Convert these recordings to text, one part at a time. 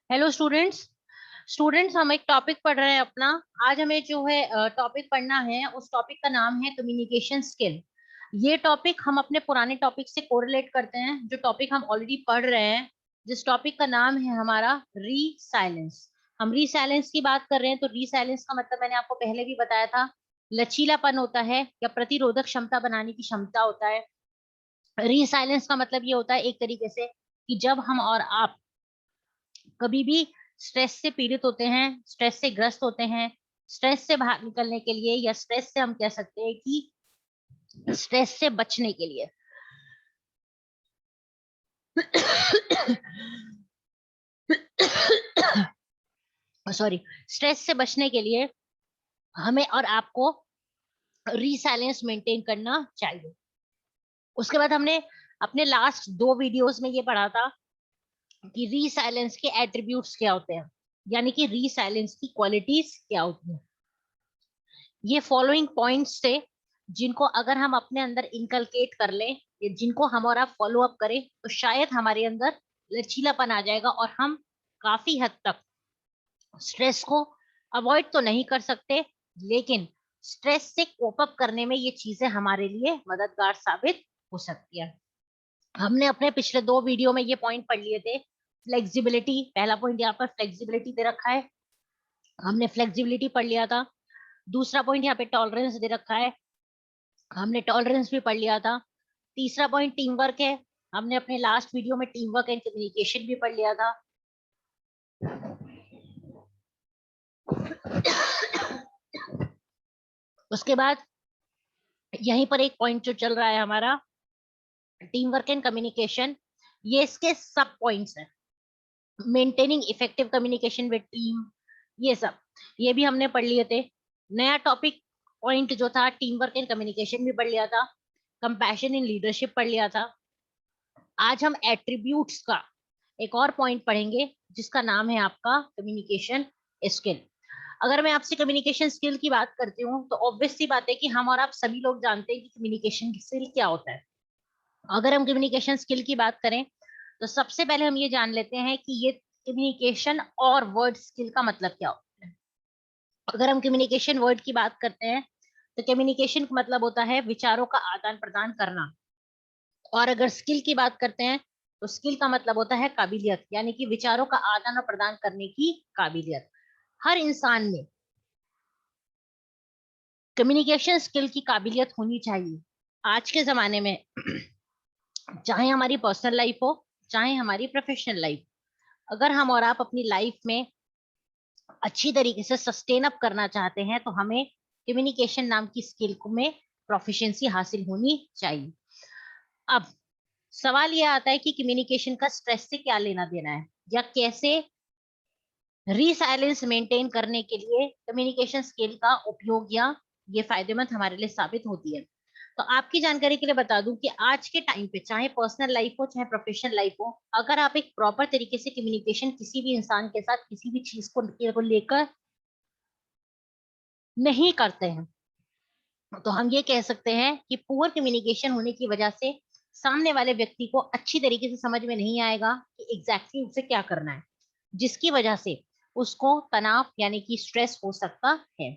Hello students. हम एक topic पढ़ रहे हैं अपना। आज हमें जो है टॉपिक पढ़ना है, उस टॉपिक का नाम है कम्युनिकेशन स्किल। ये टॉपिक हम अपने पुराने टॉपिक से कोरिलेट करते हैं, जो टॉपिक हम ऑलरेडी पढ़ रहे हैं, जिस टॉपिक का नाम है हमारा री साइलेंस। हम री साइलेंस की बात कर रहे हैं, तो री साइलेंस का मतलब मैंने आपको पहले भी बताया था, लचीलापन होता है या प्रतिरोधक क्षमता बनाने की क्षमता होता है। री साइलेंस का मतलब ये होता है एक तरीके से कि जब हम और आप कभी भी स्ट्रेस से पीड़ित होते हैं, स्ट्रेस से ग्रस्त होते हैं, स्ट्रेस से बाहर निकलने के लिए, या स्ट्रेस से हम कह सकते हैं कि स्ट्रेस से बचने के लिए सॉरी, स्ट्रेस से बचने के लिए हमें और आपको रीसाइलेंस मेंटेन करना चाहिए। उसके बाद हमने अपने लास्ट दो वीडियोस में ये पढ़ा था कि रीसाइलेंस के एट्रीब्यूट्स क्या होते हैं, यानी कि रीसाइलेंस की क्वालिटीज क्या होती हैं। ये फॉलोइंग पॉइंट्स थे जिनको अगर हम अपने अंदर इनकलकेट कर लें, या जिनको हम और आप फॉलो अप करें, तो शायद हमारे अंदर लचीलापन आ जाएगा और हम काफी हद तक स्ट्रेस को अवॉइड तो नहीं कर सकते, लेकिन स्ट्रेस से कोप अप करने में ये चीजें हमारे लिए मददगार साबित हो सकती है। हमने अपने पिछले दो वीडियो में ये पॉइंट पढ़ लिए थे। फ्लेक्सिबिलिटी, पहला पॉइंट यहाँ पर फ्लेक्सिबिलिटी दे रखा है, हमने फ्लेक्सिबिलिटी पढ़ लिया था। दूसरा पॉइंट यहाँ पे टॉलरेंस दे रखा है, हमने टॉलरेंस भी पढ़ लिया था। तीसरा पॉइंट टीम वर्क है, हमने अपने लास्ट वीडियो में टीम वर्क एंड कम्युनिकेशन भी पढ़ लिया था। उसके बाद यहीं पर एक पॉइंट जो चल रहा है हमारा टीम वर्क एंड कम्युनिकेशन, ये इसके सब पॉइंट्स हैं। Maintaining effective communication with team, ये सब, ये भी हमने पढ़ लिए थे। नया टॉपिक पॉइंट जो था टीम वर्क एंड कम्युनिकेशन भी पढ़ लिया था। कंपैशन इन लीडरशिप पढ़ लिया था। आज हम एट्रीब्यूट्स का एक और पॉइंट पढ़ेंगे जिसका नाम है आपका कम्युनिकेशन स्किल। अगर मैं आपसे कम्युनिकेशन स्किल की बात करती हूँ, तो ऑब्वियस सी बात है कि हम और आप सभी लोग जानते हैं कि कम्युनिकेशन स्किल क्या होता है। अगर हम कम्युनिकेशन स्किल की बात करें, तो सबसे पहले हम ये जान लेते हैं कि ये कम्युनिकेशन और वर्ड स्किल का मतलब क्या होता है। अगर हम कम्युनिकेशन वर्ड की बात करते हैं, तो कम्युनिकेशन का मतलब होता है विचारों का आदान प्रदान करना। और अगर स्किल की बात करते हैं, तो स्किल का मतलब होता है काबिलियत, यानी कि विचारों का आदान और प्रदान करने की काबिलियत। हर इंसान में कम्युनिकेशन स्किल की काबिलियत होनी चाहिए। आज के जमाने में चाहे हमारी पर्सनल लाइफ हो, चाहे हमारी प्रोफेशनल लाइफ, अगर हम और आप अपनी लाइफ में अच्छी तरीके से सस्टेन अप करना चाहते हैं, तो हमें कम्युनिकेशन नाम की स्किल में प्रोफिशिएंसी हासिल होनी चाहिए। अब सवाल यह आता है कि कम्युनिकेशन का स्ट्रेस से क्या लेना देना है, या कैसे रीसाइलेंस मेंटेन करने के लिए कम्युनिकेशन स्किल का उपयोग या ये फायदेमंद हमारे लिए साबित होती है। तो आपकी जानकारी के लिए बता दूं कि आज के टाइम पे चाहे पर्सनल लाइफ हो चाहे प्रोफेशनल लाइफ हो, अगर आप एक प्रॉपर तरीके से कम्युनिकेशन किसी भी इंसान के साथ किसी भी चीज को लेकर नहीं करते हैं, तो हम ये कह सकते हैं कि पुअर कम्युनिकेशन होने की वजह से सामने वाले व्यक्ति को अच्छी तरीके से समझ में नहीं आएगा कि एग्जैक्टली उसे क्या करना है, जिसकी वजह से उसको तनाव यानी कि स्ट्रेस हो सकता है।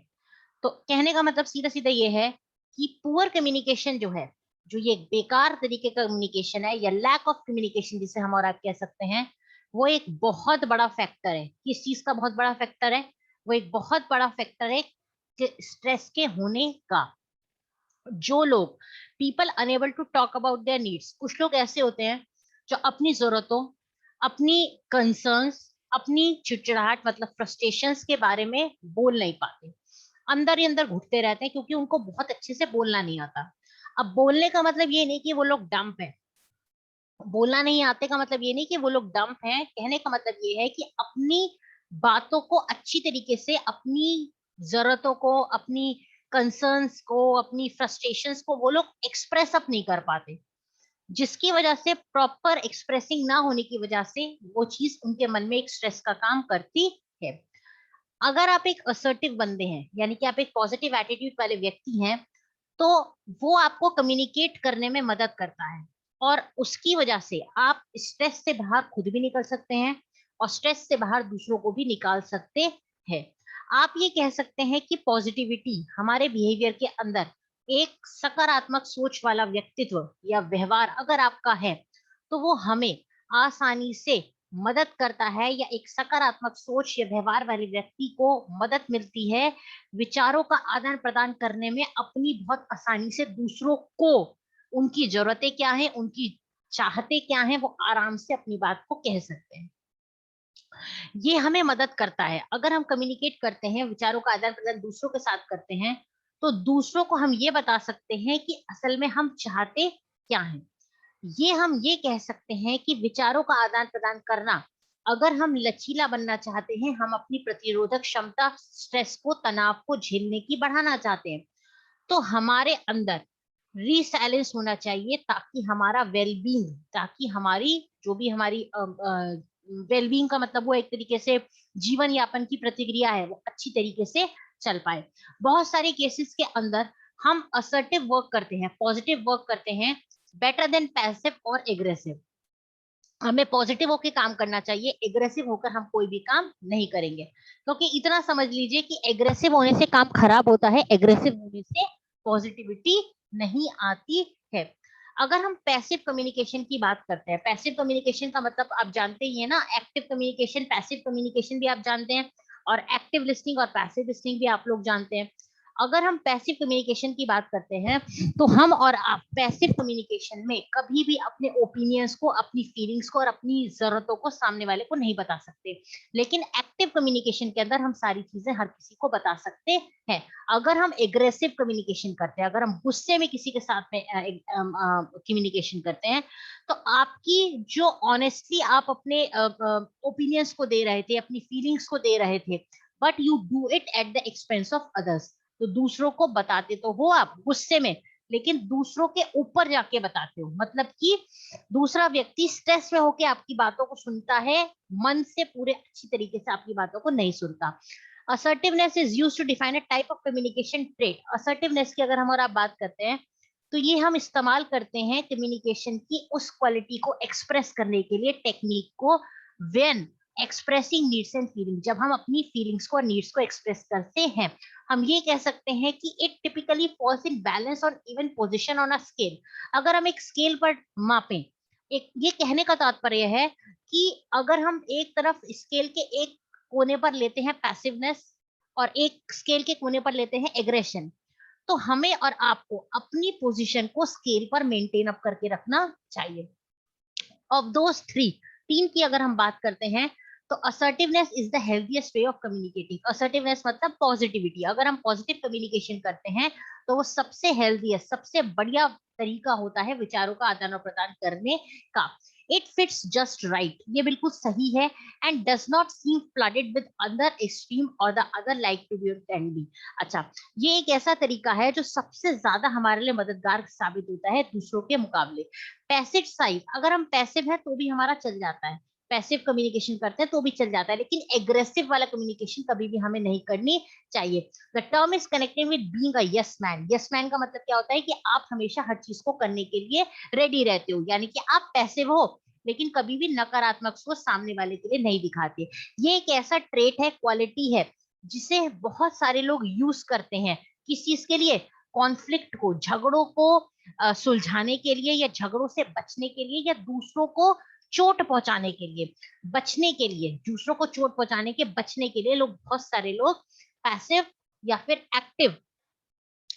तो कहने का मतलब सीधा सीधा ये है कि पुअर कम्युनिकेशन जो है, जो ये बेकार तरीके का कम्युनिकेशन है या लैक ऑफ कम्युनिकेशन जिसे हम और आप कह सकते हैं, वो एक बहुत बड़ा फैक्टर है। किस चीज का बहुत बड़ा फैक्टर है? वो एक बहुत बड़ा फैक्टर है कि स्ट्रेस के होने का। जो लोग people unable to talk about their needs, कुछ लोग ऐसे होते हैं जो अपनी जरूरतों, अपनी कंसर्न्स, अपनी चिड़चिड़ाहट मतलब फ्रस्ट्रेशंस के बारे में बोल नहीं पाते, अंदर ही अंदर घुटते रहते हैं क्योंकि उनको बहुत अच्छे से बोलना नहीं आता। अब बोलने का मतलब ये नहीं कि वो लोग डम्प है, बोलना नहीं आते का मतलब ये नहीं कि वो लोग डम्प हैं, कहने का मतलब ये है कि अपनी बातों को अच्छी तरीके से, अपनी जरूरतों को, अपनी कंसर्न्स को, अपनी फ्रस्ट्रेशंस को वो लोग एक्सप्रेस अप नहीं कर पाते, जिसकी वजह से प्रॉपर एक्सप्रेसिंग ना होने की वजह से वो चीज उनके मन में एक स्ट्रेस का काम करती है। अगर आप एक असर्टिव बंदे हैं, यानी कि आप एक पॉजिटिव एटीट्यूड वाले व्यक्ति हैं, तो वो आपको कम्युनिकेट करने में मदद करता है, और उसकी वजह से आप स्ट्रेस से बाहर खुद भी निकल सकते हैं, और स्ट्रेस से बाहर दूसरों को भी निकाल सकते हैं। आप ये कह सकते हैं कि पॉजिटिविटी हमारे बिहेवियर के अंदर एक सकारात्मक सोच वाला व्यक्तित्व या व्यवहार अगर आपका है तो वो हमें आसानी से मदद करता है, या एक सकारात्मक सोच या व्यवहार वाले व्यक्ति को मदद मिलती है विचारों का आदान प्रदान करने में, अपनी बहुत आसानी से दूसरों को उनकी जरूरतें क्या है, उनकी चाहते क्या है, वो आराम से अपनी बात को कह सकते हैं। ये हमें मदद करता है। अगर हम कम्युनिकेट करते हैं, विचारों का आदान प्रदान दूसरों के साथ करते हैं, तो दूसरों को हम ये बता सकते हैं कि असल में हम चाहते क्या हैं। ये हम ये कह सकते हैं कि विचारों का आदान प्रदान करना, अगर हम लचीला बनना चाहते हैं, हम अपनी प्रतिरोधक क्षमता, स्ट्रेस को, तनाव को झेलने की बढ़ाना चाहते हैं, तो हमारे अंदर रीसाइलेंस होना चाहिए, ताकि हमारा वेलबींग, ताकि हमारी जो भी हमारी वेलबींग का मतलब वो एक तरीके से जीवन यापन की प्रतिक्रिया है, वो अच्छी तरीके से चल पाए। बहुत सारे केसेस के अंदर हम असर्टिव वर्क करते हैं, पॉजिटिव वर्क करते हैं, बेटर देन पैसिव और एग्रेसिव। हमें पॉजिटिव होकर काम करना चाहिए, एग्रेसिव होकर हम कोई भी काम नहीं करेंगे, क्योंकि इतना समझ लीजिए कि एग्रेसिव होने से काम खराब होता है, एग्रेसिव होने से पॉजिटिविटी नहीं आती है। अगर हम पैसिव कम्युनिकेशन की बात करते हैं, पैसिव कम्युनिकेशन का मतलब आप जानते ही है ना, एक्टिव कम्युनिकेशन, पैसिव कम्युनिकेशन भी आप जानते हैं, और एक्टिव लिसनिंग और पैसिव लिसनिंग भी आप लोग जानते हैं। अगर हम पैसिव कम्युनिकेशन की बात करते हैं, तो हम और आप पैसिव कम्युनिकेशन में कभी भी अपने ओपिनियंस को, अपनी फीलिंग्स को और अपनी जरूरतों को सामने वाले को नहीं बता सकते। लेकिन एक्टिव कम्युनिकेशन के अंदर हम सारी चीजें हर किसी को बता सकते हैं। अगर हम एग्रेसिव कम्युनिकेशन करते हैं, अगर हम गुस्से में किसी के साथ में कम्युनिकेशन करते हैं, तो आपकी जो ऑनेस्टली आप अपने ओपिनियंस को दे रहे थे, अपनी फीलिंग्स को दे रहे थे, but you do it at the expense of others. तो दूसरों को बताते तो हो आप गुस्से में, लेकिन दूसरों के ऊपर जाके बताते हो, मतलब कि दूसरा व्यक्ति स्ट्रेस में होके आपकी बातों को सुनता है, मन से पूरे अच्छी तरीके से आपकी बातों को नहीं सुनता। Assertiveness is used to define a type of communication trait. Assertiveness की अगर हम और आप बात करते हैं, तो ये हम इस्तेमाल करते हैं कम्युनिकेशन की उस क्वालिटी को एक्सप्रेस करने के लिए, टेक्निक को, when expressing needs and feeling, जब हम अपनी फीलिंग्स को और नीड्स को एक्सप्रेस करते हैं। हम ये कह सकते हैं कि it typically falls in balance और even position on a scale. अगर हम एक स्केल पर मापें, एक ये कहने का तात्पर्य है कि अगर हम एक तरफ स्केल के एक कोने पर लेते हैं पैसिवनेस, और एक स्केल के कोने पर लेते हैं एग्रेशन, तो हमें और आपको अपनी पोजीशन को स्केल पर मेंटेन अप करके रखना चाहिए। ऑफ दोस थ्री, तीन की अगर हम बात करते हैं, तो assertiveness is the healthiest way of communicating. Assertiveness मतलब पॉजिटिविटी। अगर हम पॉजिटिव कम्युनिकेशन करते हैं, तो वो सबसे हेल्थीएस्ट, सबसे बढ़िया तरीका होता है विचारों का आदान प्रदान करने का। इट फिट्स जस्ट राइट, ये बिल्कुल सही है, and does not seem flooded with other extreme और the other like to be can be. अच्छा, ये एक ऐसा तरीका है जो सबसे ज्यादा हमारे लिए मददगार साबित होता है दूसरों के मुकाबले। पैसिव साइड, अगर हम पैसिव है तो भी हमारा चल जाता है, पैसिव कम्युनिकेशन करते हैं तो भी चल जाता है, लेकिन एग्रेसिव वाला कम्युनिकेशन कभी भी हमें नहीं करनी चाहिए। The term is connected with being a yes man. Yes man का मतलब क्या होता है कि आप हमेशा हर चीज को करने के लिए रेडी रहते हो, यानी कि आप पैसिव हो, लेकिन कभी भी नकारात्मक सोच सामने वाले के लिए नहीं दिखाते। ये एक ऐसा ट्रेट है, क्वालिटी है, जिसे बहुत सारे लोग यूज करते हैं। किस चीज के लिए? कॉन्फ्लिक्ट को, झगड़ों को सुलझाने के लिए, या झगड़ों से बचने के लिए, या दूसरों को चोट पहुंचाने के लिए, बचने के लिए, दूसरों को चोट पहुंचाने के बचने के लिए लोग, बहुत सारे लोग पैसिव या फिर एक्टिव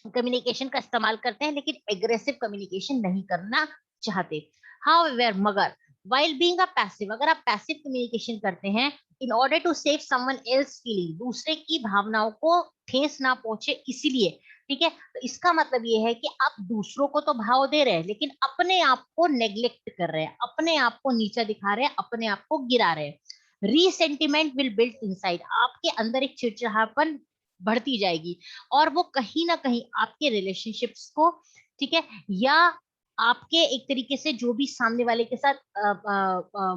कम्युनिकेशन का इस्तेमाल करते हैं, लेकिन एग्रेसिव कम्युनिकेशन नहीं करना चाहते। हाउएवर, मगर while being a passive, अगर आप पैसिव कम्युनिकेशन करते हैं, in order to save someone else feeling, दूसरे की भावनाओं को ठेस ना पहुंचे इसीलिए, ठीक है, तो इसका मतलब ये है कि आप दूसरों को तो भाव दे रहे हैं, लेकिन अपने आप को नेग्लेक्ट कर रहे हैं, अपने आप को नीचा दिखा रहे हैं, अपने आप को गिरा रहे हैं। रीसेंटिमेंट विल बिल्ड इनसाइड, आपके अंदर एक चिड़चिड़ापन बढ़ती जाएगी, और वो कहीं ना कहीं आपके रिलेशनशिप्स को, ठीक है, या आपके एक तरीके से जो भी सामने वाले के साथ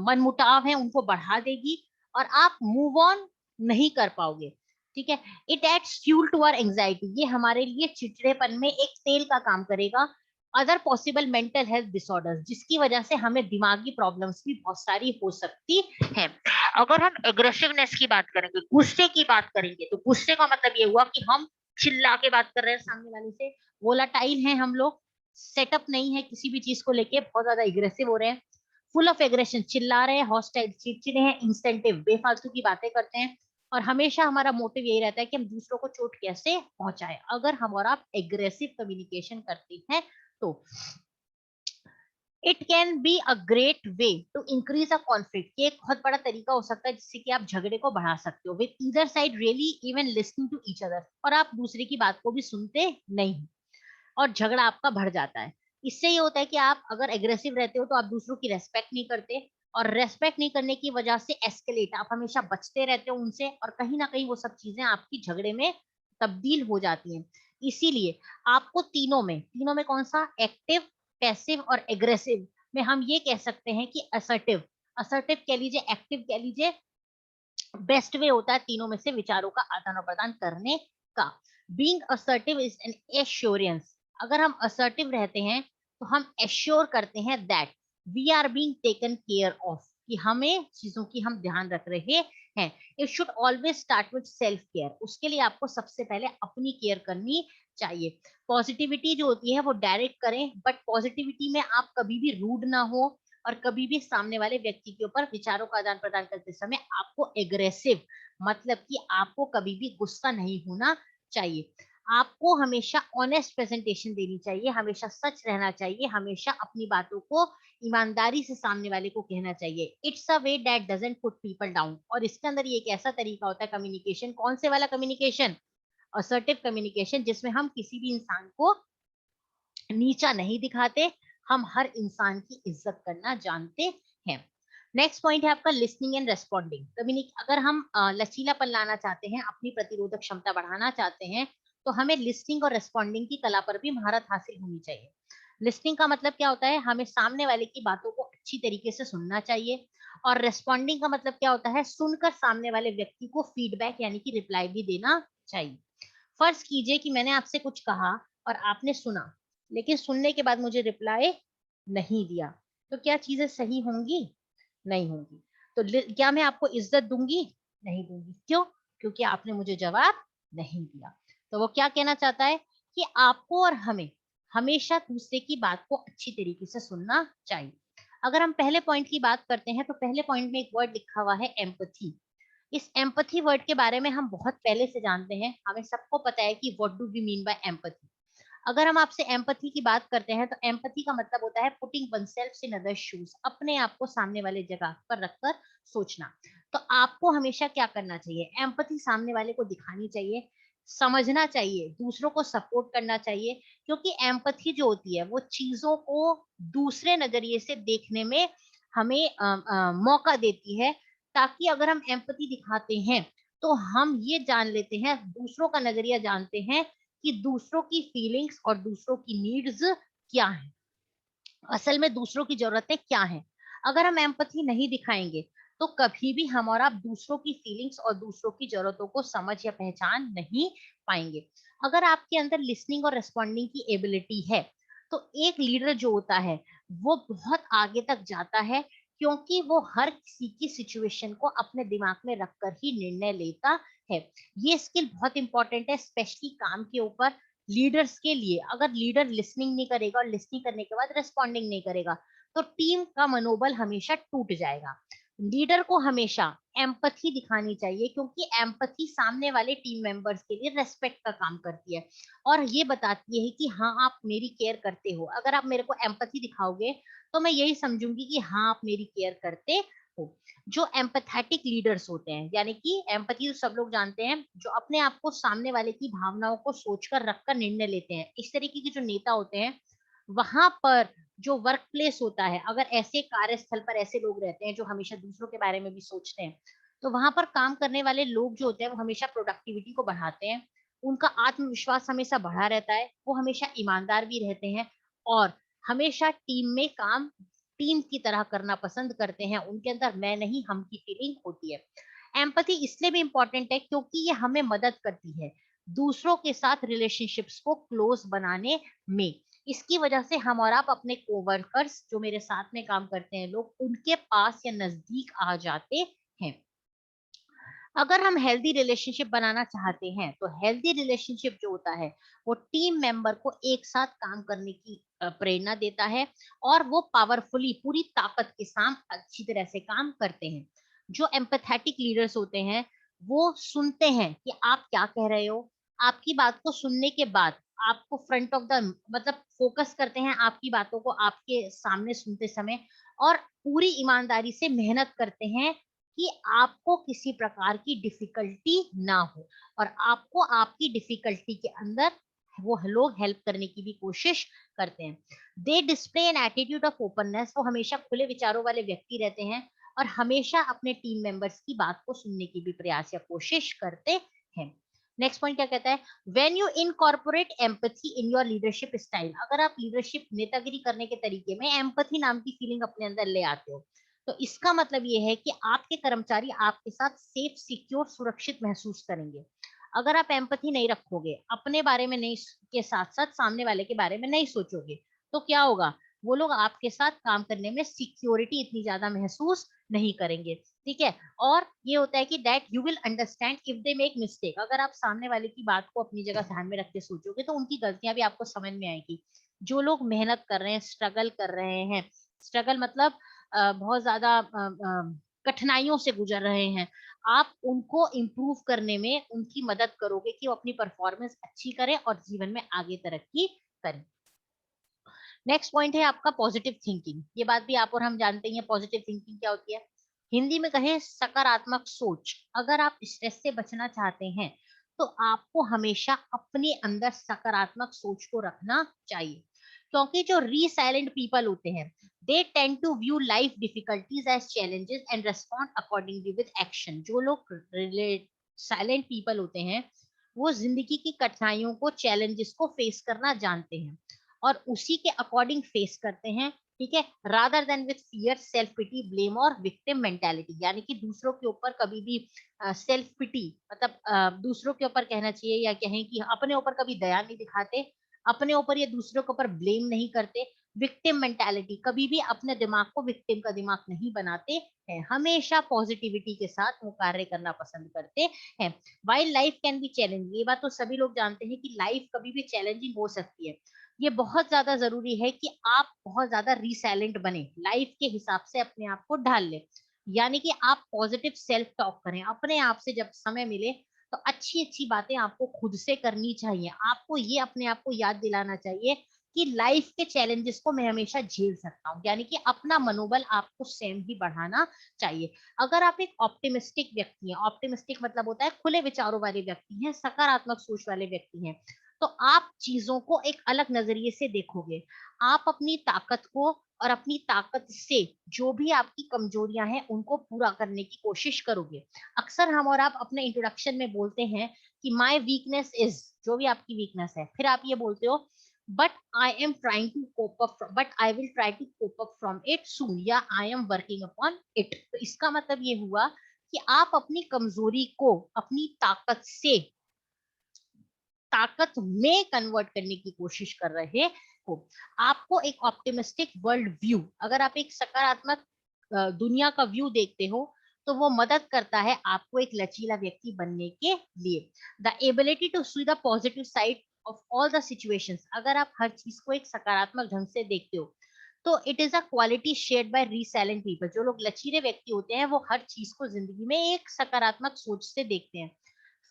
मनमुटाव है उनको बढ़ा देगी, और आप मूव ऑन नहीं कर पाओगे, ठीक है। It adds fuel to our anxiety, ये हमारे लिए चिड़चिड़ेपन में एक तेल का काम करेगा। Other possible mental health disorders, जिसकी वजह से हमें दिमागी प्रॉब्लम्स भी बहुत सारी हो सकती है। अगर हम एग्रेसिवनेस की बात करेंगे, गुस्से की बात करेंगे, तो गुस्से का मतलब ये हुआ कि हम चिल्ला के बात कर रहे हैं सामने वाले से, वोलाटाइल हैं हम लोग, सेटअप नहीं है किसी भी चीज को लेके, बहुत ज्यादा एग्रेसिव हो रहे हैं, फुल ऑफ एग्रेशन, चिल्ला रहे हैं, हॉस्टाइल, चिड़चिड़े हैं, इंस्टेंटिव, बेफालतू की बातें करते हैं, और हमेशा हमारा मोटिव यही रहता है कि हम दूसरों को चोट कैसे पहुंचाए। अगर हम और आप एग्रेसिव कम्युनिकेशन करते हैं तो it can be a great way to increase a conflict. ये एक बहुत बड़ा तरीका हो सकता है जिससे कि आप झगड़े को बढ़ा सकते हो, with either side really even listening to each other, और आप दूसरे की बात को भी सुनते नहीं, और झगड़ा आपका बढ़ जाता है। इससे ये होता है कि आप अगर एग्रेसिव रहते हो तो आप दूसरों की रेस्पेक्ट नहीं करते, और रेस्पेक्ट नहीं करने की वजह से एस्केलेट, आप हमेशा बचते रहते हो उनसे, और कहीं ना कहीं वो सब चीजें आपकी झगड़े में तब्दील हो जाती हैं। इसीलिए आपको तीनों में कौन सा, एक्टिव, पैसिव और एग्रेसिव में हम ये कह सकते हैं कि असर्टिव, असर्टिव कह लीजिए, एक्टिव कह लीजिए, बेस्ट वे होता है तीनों में से विचारों का आदान प्रदान करने का। Being assertive is an assurance. अगर हम असर्टिव रहते हैं तो हम एश्योर करते हैं that we are being taken care of, कि हमें चीजों की हम ध्यान रख रहे हैं। It should always start with self care. उसके लिए आपको सबसे पहले अपनी केयर करनी चाहिए। पॉजिटिविटी जो होती है वो डायरेक्ट करें, बट पॉजिटिविटी में आप कभी भी रूड ना हो, और कभी भी सामने वाले व्यक्ति के ऊपर विचारों का आदान प्रदान करते समय आपको एग्रेसिव, मतलब कि आपको कभी भी गुस्सा नहीं होना चाहिए। आपको हमेशा ऑनेस्ट प्रेजेंटेशन देनी चाहिए, हमेशा सच रहना चाहिए, हमेशा अपनी बातों को ईमानदारी से सामने वाले को कहना चाहिए। It's a way that doesn't put people down. और इसके अंदर ये एक ऐसा तरीका होता है कम्युनिकेशन, कौन से वाला कम्युनिकेशन, असर्टिव कम्युनिकेशन, जिसमें हम किसी भी इंसान को नीचा नहीं दिखाते, हम हर इंसान की इज्जत करना जानते हैं। नेक्स्ट पॉइंट है आपका लिसनिंग एंड रेस्पॉन्डिंग। अगर हम लचीलापन लाना चाहते हैं, अपनी प्रतिरोधक क्षमता बढ़ाना चाहते हैं, तो हमें लिसनिंग और रेस्पॉन्डिंग की कला पर भी महारत हासिल होनी चाहिए। लिसनिंग का मतलब क्या होता है, हमें सामने वाले की बातों को अच्छी तरीके से सुनना चाहिए, और रेस्पॉन्डिंग का मतलब क्या होता है, सुनकर सामने वाले व्यक्ति को फीडबैक यानी कि रिप्लाई भी देना चाहिए। फर्ज कीजिए कि मैंने आपसे कुछ कहा और आपने सुना, लेकिन सुनने के बाद मुझे रिप्लाई नहीं दिया, तो क्या चीजें सही होंगी? नहीं होंगी। तो क्या मैं आपको इज्जत दूंगी? नहीं दूंगी। क्यों? क्योंकि आपने मुझे जवाब नहीं दिया। तो वो क्या कहना चाहता है कि आपको और हमें हमेशा दूसरे की बात को अच्छी तरीके से सुनना चाहिए। अगर हम पहले पॉइंट की बात करते हैं, तो पहले पॉइंट में एक वर्ड लिखा हुआ है एम्पथी। इस एम्पथी वर्ड के बारे में हम बहुत पहले से जानते हैं, हमें सबको पता है कि what do we mean by empathy. अगर हम आपसे एम्पथी की बात करते हैं, तो एम्पथी का मतलब होता है putting oneself in other shoes, अपने आप को सामने वाले जगह पर रखकर सोचना। तो आपको हमेशा क्या करना चाहिए, एम्पथी सामने वाले को दिखानी चाहिए, समझना चाहिए, दूसरों को सपोर्ट करना चाहिए, क्योंकि एम्पथी जो होती है वो चीजों को दूसरे नजरिए से देखने में हमें मौका देती है, ताकि अगर हम एम्पथी दिखाते हैं तो हम ये जान लेते हैं, दूसरों का नजरिया जानते हैं कि दूसरों की फीलिंग्स और दूसरों की नीड्स क्या है, असल में दूसरों की जरूरतें क्या हैं। अगर हम एम्पथी नहीं दिखाएंगे तो कभी भी हम और आप दूसरों की फीलिंग्स और दूसरों की जरूरतों को समझ या पहचान नहीं पाएंगे। अगर आपके अंदर लिसनिंग और रिस्पॉन्डिंग की एबिलिटी है, तो एक लीडर जो होता है वो बहुत आगे तक जाता है, क्योंकि वो हर किसी की सिचुएशन को अपने दिमाग में रखकर ही निर्णय लेता है। ये स्किल बहुत इंपॉर्टेंट है, स्पेशली काम के ऊपर लीडर्स के लिए। अगर लीडर लिसनिंग नहीं करेगा और लिसनिंग करने के बाद रिस्पॉन्डिंग नहीं करेगा, तो टीम का मनोबल हमेशा टूट जाएगा। लीडर को हमेशा एम्पथी दिखानी चाहिए, क्योंकि एम्पथी सामने वाले टीम मेंबर्स के लिए रेस्पेक्ट का काम करती है, और ये बताती है कि हाँ आप मेरी केयर करते हो। अगर आप मेरे को एम्पथी दिखाओगे तो मैं यही समझूंगी कि हाँ आप मेरी केयर करते हो। जो एम्पथेटिक लीडर्स होते हैं, यानी कि एम्पैथी तो सब लोग जानते हैं, जो अपने आप को सामने वाले की भावनाओं को सोचकर रखकर निर्णय लेते हैं, इस तरीके के जो नेता होते हैं, वहां पर जो वर्क प्लेस होता है, अगर ऐसे कार्यस्थल पर ऐसे लोग रहते हैं जो हमेशा दूसरों के बारे में भी सोचते हैं, तो वहां पर काम करने वाले लोग जो होते हैं वो हमेशा प्रोडक्टिविटी को बढ़ाते हैं, उनका आत्मविश्वास हमेशा बढ़ा रहता है, वो हमेशा ईमानदार भी रहते हैं, और हमेशा टीम में काम टीम की तरह करना पसंद करते हैं। उनके अंदर मैं नहीं हम की फीलिंग होती है। एम्पैथी इसलिए भी इंपॉर्टेंट है क्योंकि ये हमें मदद करती है दूसरों के साथ रिलेशनशिप्स को क्लोज बनाने में। इसकी वजह से हम और आप अपने कोवर्कर्स जो मेरे साथ में काम करते हैं लोग, उनके पास या नजदीक आ जाते हैं। अगर हम हेल्दी रिलेशनशिप बनाना चाहते हैं तो हेल्दी रिलेशनशिप जो होता है वो टीम मेंबर को एक साथ काम करने की प्रेरणा देता है और वो पावरफुली पूरी ताकत के साथ अच्छी तरह से काम करते हैं। जो एम्पैथेटिक लीडर्स होते हैं वो सुनते हैं कि आप क्या कह रहे हो, आपकी बात को सुनने के बाद आपको फ्रंट ऑफ द मतलब फोकस करते हैं आपकी बातों को आपके सामने सुनते समय, और पूरी ईमानदारी से मेहनत करते हैं कि आपको किसी प्रकार की डिफिकल्टी ना हो, और आपको आपकी डिफिकल्टी के अंदर वो लोग हेल्प करने की भी कोशिश करते हैं। They display an attitude of openness, वो हमेशा खुले विचारों वाले व्यक्ति रहते हैं और हमेशा अपने टीम मेंबर्स की बात को सुनने की भी प्रयास या कोशिश करते हैं। नेक्स्ट पॉइंट क्या कहता है, when you incorporate empathy in your leadership style, अगर आप लीडरशिप नेतागिरी करने के तरीके में एम्पैथी नाम की फीलिंग अपने अंदर ले आते हो, तो इसका मतलब ये है कि आपके कर्मचारी आपके साथ सेफ, सिक्योर, सुरक्षित महसूस करेंगे। अगर आप एम्पैथी नहीं रखोगे, अपने बारे में नहीं के साथ साथ सामने वाले के बारे में नहीं सोचोगे, तो क्या होगा, वो लोग आपके साथ काम करने में सिक्योरिटी इतनी ज्यादा महसूस नहीं करेंगे। ठीक है, और ये होता है कि that you will understand if they make mistake, अगर आप सामने वाले की बात को अपनी जगह ध्यान में रख के सोचोगे तो उनकी गलतियां भी आपको समझ में आएगी। जो लोग मेहनत कर रहे हैं, स्ट्रगल कर रहे हैं, स्ट्रगल मतलब बहुत ज्यादा कठिनाइयों से गुजर रहे हैं, आप उनको इम्प्रूव करने में उनकी मदद करोगे कि वो अपनी परफॉर्मेंस अच्छी करें और जीवन में आगे तरक्की करें। नेक्स्ट पॉइंट है आपका पॉजिटिव थिंकिंग। ये बात भी आप और हम जानते हैं पॉजिटिव थिंकिंग क्या होती है। हिंदी में कहें सकारात्मक सोच। अगर आप स्ट्रेस से बचना चाहते हैं तो आपको हमेशा अपने अंदर सकारात्मक सोच को रखना चाहिए, क्योंकि जो रीसाइलेंट पीपल होते हैं they tend to view life difficulties as challenges and respond accordingly with action. जो लोग साइलेंट पीपल होते हैं वो जिंदगी की कठिनाइयों को, चैलेंजेस को फेस करना जानते हैं और उसी के अकॉर्डिंग फेस करते हैं। ठीक है, rather than with fear, self pity, blame और विक्टिम मेंटालिटी, यानी कि दूसरों के ऊपर कभी भी सेल्फ पिटी मतलब दूसरों के ऊपर कहना चाहिए या कहें कि अपने ऊपर कभी दया नहीं दिखाते, अपने ऊपर या दूसरों के ऊपर ब्लेम नहीं करते। विक्टिम मेंटालिटी, कभी भी अपने दिमाग को विक्टिम का दिमाग नहीं बनाते हैं, हमेशा पॉजिटिविटी के साथ वो कार्य करना पसंद करते हैं। While life can be challenging, ये बात तो सभी लोग जानते हैं कि लाइफ कभी भी चैलेंजिंग हो सकती है, ये बहुत ज्यादा जरूरी है कि आप बहुत ज्यादा रिसाइलेंट बने, लाइफ के हिसाब से अपने आप को ढाल ले, यानी कि आप पॉजिटिव सेल्फ टॉक करें अपने आप से। जब समय मिले तो अच्छी अच्छी बातें आपको खुद से करनी चाहिए, आपको ये अपने आप को याद दिलाना चाहिए कि लाइफ के चैलेंजेस को मैं हमेशा झेल सकता हूँ, यानी कि अपना मनोबल आपको सेम ही बढ़ाना चाहिए। अगर आप एक ऑप्टिमिस्टिक व्यक्ति हैं, ऑप्टिमिस्टिक मतलब होता है खुले विचारों वाले व्यक्ति हैं, सकारात्मक सोच वाले व्यक्ति हैं, तो आप चीजों को एक अलग नजरिए से देखोगे। आप अपनी ताकत को और अपनी ताकत से जो भी आपकी कमजोरियां हैं उनको पूरा करने की कोशिश करोगे। अक्सर हम और आप अपने इंट्रोडक्शन में बोलते हैं कि माय वीकनेस इज, जो भी आपकी वीकनेस है, फिर आप ये बोलते हो but I am trying to cope up, but I will try to cope up from it soon, या I am working upon it. तो इसका मतलब ये हुआ कि आप अपनी कमजोरी को अपनी ताकत से ताकत में कन्वर्ट करने की कोशिश कर रहे हो। आपको एक ऑप्टिमिस्टिक वर्ल्ड व्यू, अगर आप एक सकारात्मक दुनिया का व्यू देखते हो तो वो मदद करता है आपको एक लचीला व्यक्ति बनने के लिए। The ability to see the positive side of all the situations, अगर आप हर चीज को एक सकारात्मक ढंग से देखते हो तो it is a quality shared by resilient people. जो लोग लचीले व्यक्ति होते हैं वो हर चीज को जिंदगी में एक सकारात्मक सोच से देखते हैं।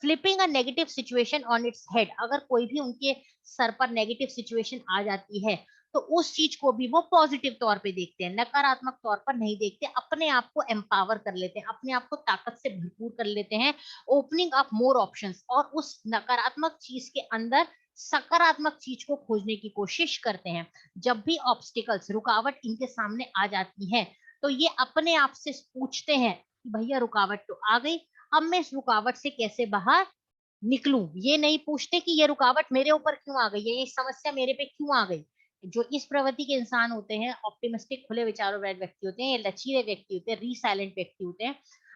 Flipping a negative situation on its head, अगर कोई भी उनके सर पर नेगेटिव सिचुएशन आ जाती है तो उस चीज को भी वो पॉजिटिव तौर पे देखते हैं, नकारात्मक तौर पर नहीं देखते, अपने आप को एम्पावर कर लेते हैं, अपने आप को ताकत से भरपूर कर लेते हैं, ओपनिंग अप मोर ऑप्शंस, और उस नकारात्मक चीज के अंदर सकारात्मक चीज को खोजने की कोशिश करते हैं। जब भी ऑब्स्टिकल्स, रुकावट इनके सामने आ जाती है तो ये अपने आप से पूछते हैं कि भैया रुकावट तो आ गई, अब मैं इस रुकावट से कैसे बाहर निकलूं। ये नहीं पूछते कि ये रुकावट मेरे ऊपर क्यों आ गई, ये समस्या मेरे पे क्यों आ गई। जो इस प्रवृत्ति के इंसान होते हैं, ऑप्टिमिस्टिक खुले विचारों वाले व्यक्ति होते हैं, ये लचीले व्यक्ति होते हैं, रीसाइलेंट व्यक्ति होते हैं,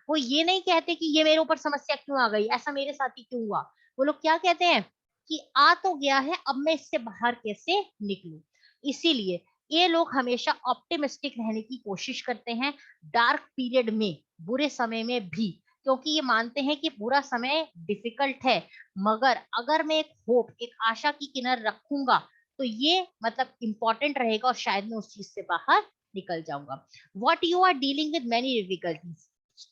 वो ये नहीं कहते कि ये मेरे ऊपर समस्या क्यों आ गई, ऐसा मेरे साथ ही क्यों हुआ। वो लोग क्या कहते हैं कि आ तो गया है, अब मैं इससे बाहर कैसे निकलूं। इसीलिए ये लोग हमेशा ऑप्टिमिस्टिक रहने की कोशिश करते हैं डार्क पीरियड में, बुरे समय में भी, क्योंकि ये मानते हैं कि बुरा समय डिफिकल्ट है, मगर अगर मैं एक होप, एक आशा की किनार रखूंगा तो ये मतलब इंपॉर्टेंट रहेगा और शायद मैं उस चीज से बाहर निकल जाऊंगा। What you are dealing with many difficulties,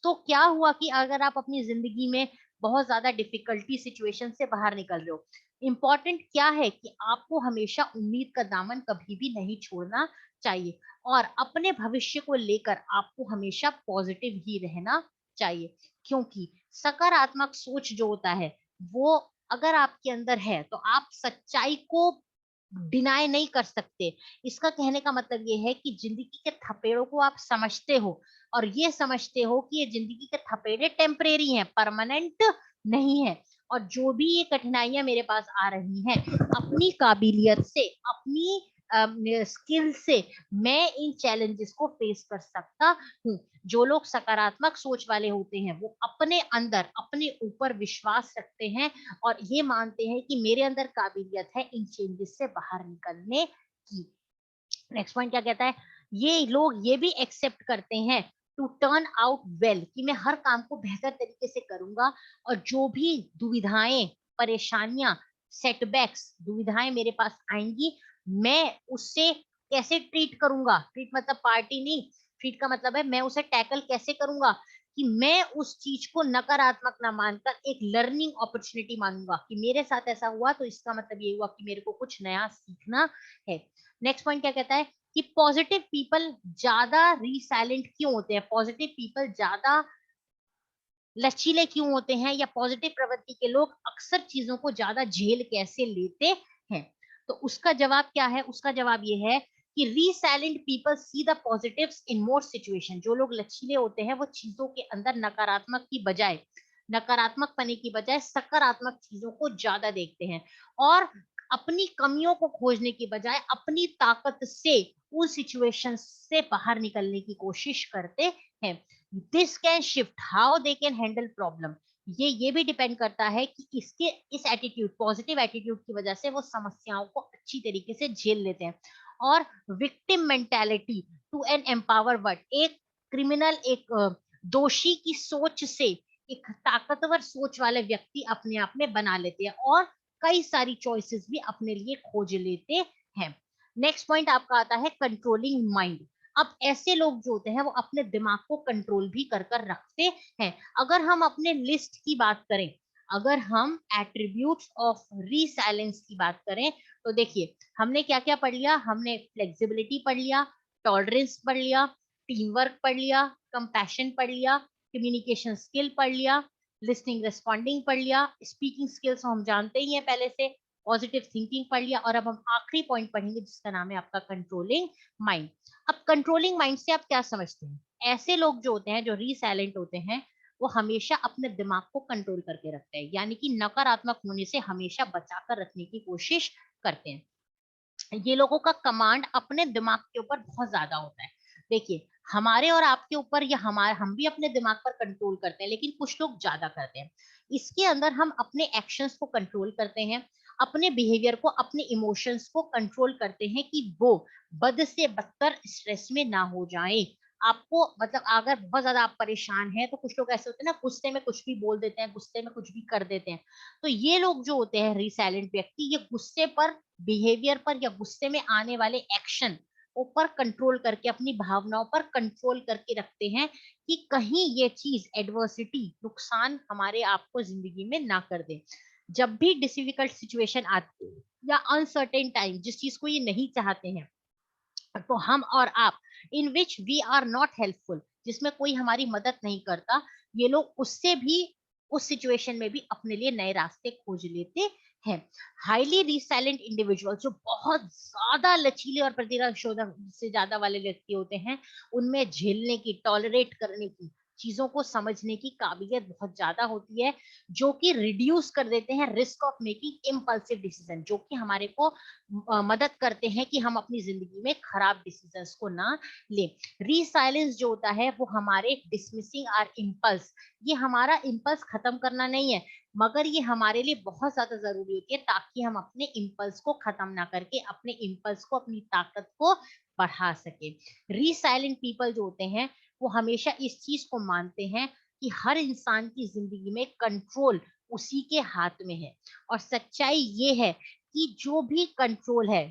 तो क्या हुआ कि अगर आप अपनी जिंदगी में बहुत ज्यादा डिफिकल्टी सिचुएशन से बाहर निकल रहे हो, इंपॉर्टेंट क्या है कि आपको हमेशा उम्मीद का दामन कभी भी नहीं छोड़ना चाहिए और अपने भविष्य को लेकर आपको हमेशा पॉजिटिव ही रहना चाहिए, क्योंकि सकारात्मक सोच जो होता है वो अगर आपके अंदर है तो आप सच्चाई को डिनाई नहीं कर सकते। इसका कहने का मतलब ये है कि जिंदगी के थपेड़ों को आप समझते हो और ये समझते हो कि ये जिंदगी के थपेड़े टेम्परेरी हैं, परमानेंट नहीं है। और जो भी ये कठिनाइयां मेरे पास आ रही हैं, अपनी काबिलियत से, अपनी स्किल से मैं इन चैलेंजेस को फेस कर सकता हूँ। जो लोग सकारात्मक सोच वाले होते हैं वो अपने अंदर, अपने ऊपर विश्वास रखते हैं और ये मानते हैं कि मेरे अंदर काबिलियत है इन चेंजेस से बाहर निकलने की। नेक्स्ट पॉइंट क्या कहता है, ये लोग ये भी एक्सेप्ट करते हैं टू टर्न आउट वेल, कि मैं हर काम को बेहतर तरीके से करूंगा और जो भी दुविधाएं, परेशानियां, सेटबैक्स, दुविधाएं मेरे पास आएंगी, मैं उससे कैसे ट्रीट करूंगा, ट्रीट मतलब पार्टी नहीं, ट्रीट का मतलब है मैं उसे टैकल कैसे करूंगा, कि मैं उस चीज को नकारात्मक ना मानकर एक लर्निंग अपॉर्चुनिटी मानूंगा कि मेरे साथ ऐसा हुआ तो इसका मतलब ये हुआ कि मेरे को कुछ नया सीखना है। नेक्स्ट पॉइंट क्या कहता है कि पॉजिटिव पीपल ज्यादा रीसाइलेंट क्यों होते हैं, पॉजिटिव पीपल ज्यादा लचीले क्यों होते हैं, या पॉजिटिव प्रवृत्ति के लोग अक्सर चीजों को ज्यादा झेल कैसे लेते हैं। तो उसका जवाब क्या है, उसका जवाब ये है कि resilient people see the positives in more situation. जो लोग लचीले होते हैं वो चीजों के अंदर नकारात्मक की बजाय, नकारात्मक पने की बजाय सकारात्मक चीजों को ज्यादा देखते हैं और अपनी कमियों को खोजने की बजाय अपनी ताकत से उन सिचुएशन से बाहर निकलने की कोशिश करते हैं। This can shift how they can handle problem. ये भी डिपेंड करता है कि इसके इस एटीट्यूड, पॉजिटिव एटीट्यूड की वजह से वो समस्याओं को अच्छी तरीके से झेल लेते हैं। और victim mentality to an empower word, एक क्रिमिनल, एक दोषी की सोच से एक ताकतवर सोच वाले व्यक्ति अपने आप में बना लेते हैं और कई सारी चॉइसेस भी अपने लिए खोज लेते हैं। नेक्स्ट पॉइंट आपका आता है कंट्रोलिंग माइंड। अब ऐसे लोग जो होते हैं वो अपने दिमाग को कंट्रोल भी कर कर रखते हैं। अगर हम अपने लिस्ट की बात करें, अगर हम एट्रीब्यूट्स ऑफ रीसाइलेंस की बात करें, तो देखिए हमने क्या क्या पढ़ लिया, हमने फ्लेक्सिबिलिटी पढ़ लिया, टॉलरेंस पढ़ लिया, टीम वर्क पढ़ लिया, कंपैशन पढ़ लिया, कम्युनिकेशन स्किल पढ़ लिया, लिसनिंग रिस्पॉन्डिंग पढ़ लिया, स्पीकिंग स्किल्स हम जानते ही हैं पहले से, पॉजिटिव थिंकिंग पढ़ लिया, और अब हम आखिरी पॉइंट पढ़ेंगे जिसका नाम है आपका कंट्रोलिंग माइंड। अब कंट्रोलिंग माइंड से आप क्या समझते हैं, ऐसे लोग जो होते हैं जो रीसाइलेंट होते हैं वो हमेशा अपने दिमाग को कंट्रोल करके रखते हैं, यानी कि नकारात्मक होने से हमेशा बचाकर रखने की कोशिश करते हैं। ये लोगों का कमांड अपने दिमाग के ऊपर बहुत ज्यादा होता है। देखिए हमारे और आपके ऊपर या हमारे, हम भी अपने दिमाग पर कंट्रोल करते हैं लेकिन कुछ लोग ज्यादा करते हैं। इसके अंदर हम अपने एक्शंस को कंट्रोल करते हैं, अपने बिहेवियर को, अपने इमोशंस को कंट्रोल करते हैं कि वो बद से बदतर स्ट्रेस में ना हो जाए। आपको मतलब अगर बहुत ज्यादा आप परेशान हैं तो कुछ लोग ऐसे होते हैं ना, गुस्से में कुछ भी बोल देते हैं, गुस्से में कुछ भी कर देते हैं। तो ये लोग जो होते हैं रीसाइलेंट व्यक्ति, ये गुस्से पर, बिहेवियर पर या गुस्से में आने वाले एक्शन ऊपर कंट्रोल करके, अपनी भावनाओं पर कंट्रोल करके रखते हैं कि कहीं ये चीज एडवर्सिटी, नुकसान हमारे आपको जिंदगी में ना कर दे। जब भी डिफिकल्ट सिचुएशन आती है या अनसर्टेन टाइम, जिस चीज को ये नहीं चाहते हैं, तो हम और आप, in which we are not helpful, जिसमें कोई हमारी मदद नहीं करता, ये लोग उससे भी, उस सिचुएशन में भी अपने लिए नए रास्ते खोज लेते हैं। हाईली रिसाइलेंट इंडिविजुअल जो बहुत ज्यादा लचीले और प्रतिरोधक से ज्यादा वाले व्यक्ति होते हैं, उनमें झेलने की, टॉलरेट करने की, चीजों को समझने की काबिलियत बहुत ज्यादा होती है, जो कि रिड्यूस कर देते हैं risk of making impulsive decision, जो कि हमारे को मदद करते हैं कि हम अपनी जिंदगी में खराब डिसीजंस को ना लें। रीसाइलेंस जो होता है वो हमारे डिसमिसिंग आर इम्पल्स, ये हमारा इम्पल्स खत्म करना नहीं है, मगर ये हमारे लिए बहुत ज्यादा जरूरी होती है ताकि हम अपने इम्पल्स को खत्म ना करके अपने इम्पल्स को, अपनी ताकत को बढ़ा सके। रीसाइलेंट पीपल जो होते हैं वो हमेशा इस चीज को मानते हैं कि हर इंसान की जिंदगी में कंट्रोल उसी के हाथ में है, और सच्चाई ये है कि जो भी कंट्रोल है,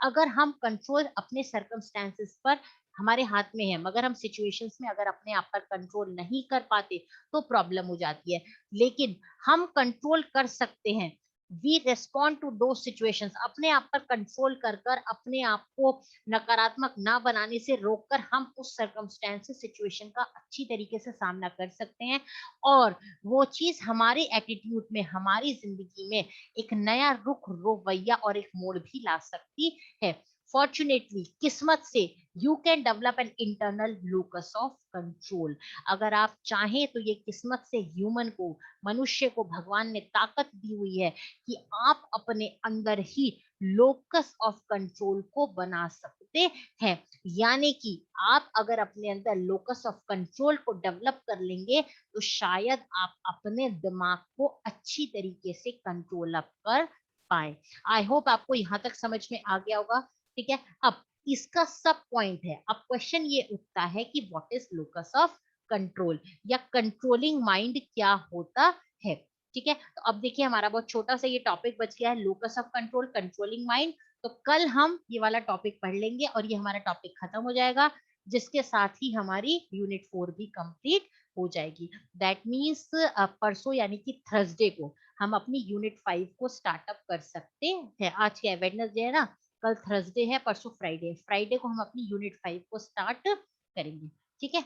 अगर हम कंट्रोल अपने सर्कमस्टेंसेस पर हमारे हाथ में है, मगर हम सिचुएशंस में अगर अपने आप पर कंट्रोल नहीं कर पाते तो प्रॉब्लम हो जाती है। लेकिन हम कंट्रोल कर सकते हैं, वी रेस्पॉन्ड टू दो सिचुएशंस, अपने आप पर कंट्रोल कर कर अपने आप को नकारात्मक ना बनाने से रोककर हम उस सर्कमस्टेंसेस सिचुएशन का अच्छी तरीके से सामना कर सकते हैं, और वो चीज हमारे एटीट्यूड में, हमारी जिंदगी में एक नया रुख, रवैया और एक मोड़ भी ला सकती है। फॉर्चुनेटली, किस्मत से, you can develop an internal locus of control. अगर आप चाहें तो ये किस्मत से ह्यूमन को, मनुष्य को भगवान ने ताकत दी हुई है कि आप अपने अंदर ही लोकस ऑफ कंट्रोल को बना सकते हैं। यानी कि आप अगर अपने अंदर लोकस ऑफ कंट्रोल को डेवलप कर लेंगे तो शायद आप अपने दिमाग को अच्छी तरीके से कंट्रोल अप कर पाए। आई होप आपको यहाँ तक समझ में आ गया होगा। ठीक है, अब इसका सब पॉइंट है, अब क्वेश्चन ये उठता है कि what is locus of control, या कंट्रोलिंग माइंड क्या होता है। ठीक है, तो अब देखिए हमारा बहुत छोटा सा ये टॉपिक बच गया है, locus of control, controlling mind. तो कल हम ये वाला टॉपिक पढ़ लेंगे और ये हमारा टॉपिक खत्म हो जाएगा, जिसके साथ ही हमारी यूनिट 4 भी कंप्लीट हो जाएगी। दैट मीन्स परसों यानी कि थर्सडे को हम अपनी यूनिट 5 को स्टार्टअप कर सकते हैं। आज क्या है, वेडनेसडे है ना, कल थर्सडे है, परसों फ्राइडे, फ्राइडे को हम अपनी यूनिट 5 को स्टार्ट करेंगे। ठीक है,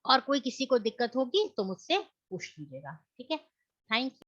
और कोई किसी को दिक्कत होगी तो मुझसे पूछ लीजिएगा। ठीक है, थैंक यू।